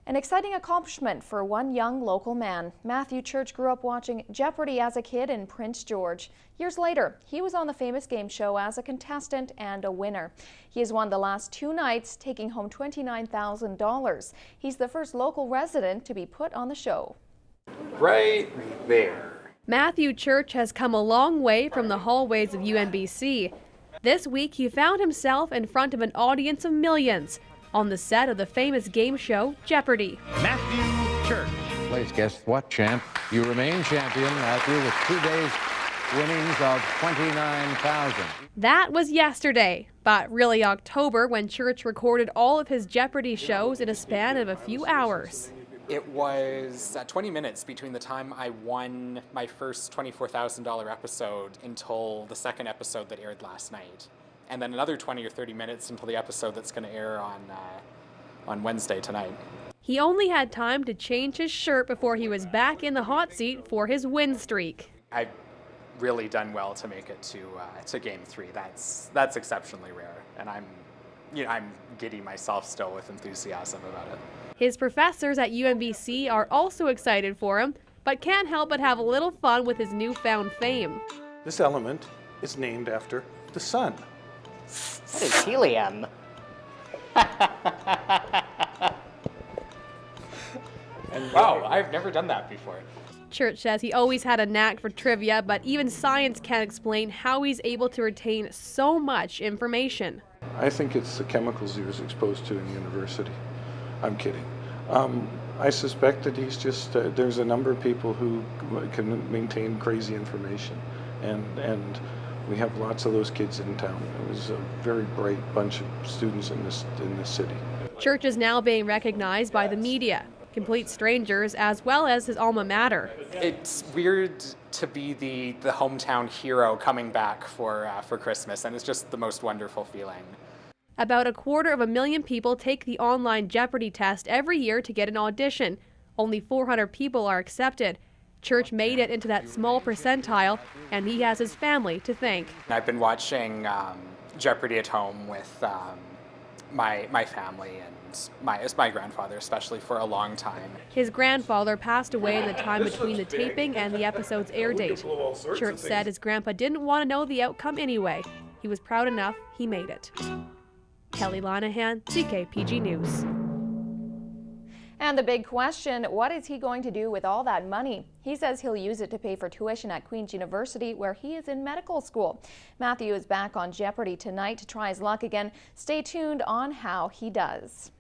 An exciting accomplishment for one young local man. Matthew Church grew up watching Jeopardy as a kid in Prince George. Years later, he was on the famous game show as a contestant and a winner. He has won the last 2 nights, taking home $29,000. He's the first local resident to be put on the show. Right there. Matthew Church has come a long way from the hallways of UNBC. This week, he found himself in front of an audience of millions on the set of the famous game show Jeopardy. Matthew Church. Please guess what, champ? You remain champion, Matthew, with 2 days winnings of $29,000. That was yesterday, but really October, when Church recorded all of his Jeopardy shows in a span of a few hours. It was 20 minutes between the time I won my first $24,000 episode until the second episode that aired last night. And then another 20 or 30 minutes until the episode that's going to air on Wednesday tonight. He only had time to change his shirt before he was back in the hot seat for his win streak. I've really done well to make it to Game 3. That's exceptionally rare, and I'm giddy myself still with enthusiasm about it. His professors at UNBC are also excited for him, but can't help but have a little fun with his newfound fame. This element is named after the sun. What is helium? And wow, I've never done that before. Church says he always had a knack for trivia, but even science can't explain how he's able to retain so much information. I think it's the chemicals he was exposed to in university. I'm kidding. I suspect that he's just, there's a number of people who can maintain crazy information, and we have lots of those kids in town. It was a very bright bunch of students in this city. Church is now being recognized by the media, complete strangers, as well as his alma mater. It's weird to be the hometown hero coming back for Christmas, and it's just the most wonderful feeling. About 250,000 people take the online Jeopardy test every year to get an audition. Only 400 people are accepted. Church made it into that small percentile, and he has his family to thank. I've been watching Jeopardy at home with my family and my grandfather especially for a long time. His grandfather passed away in the time between the taping and the episode's air date. Church said his grandpa didn't want to know the outcome anyway. He was proud enough he made it. Kelly Linehan, CKPG News. And the big question, what is he going to do with all that money? He says he'll use it to pay for tuition at Queen's University, where he is in medical school. Matthew is back on Jeopardy tonight to try his luck again. Stay tuned on how he does.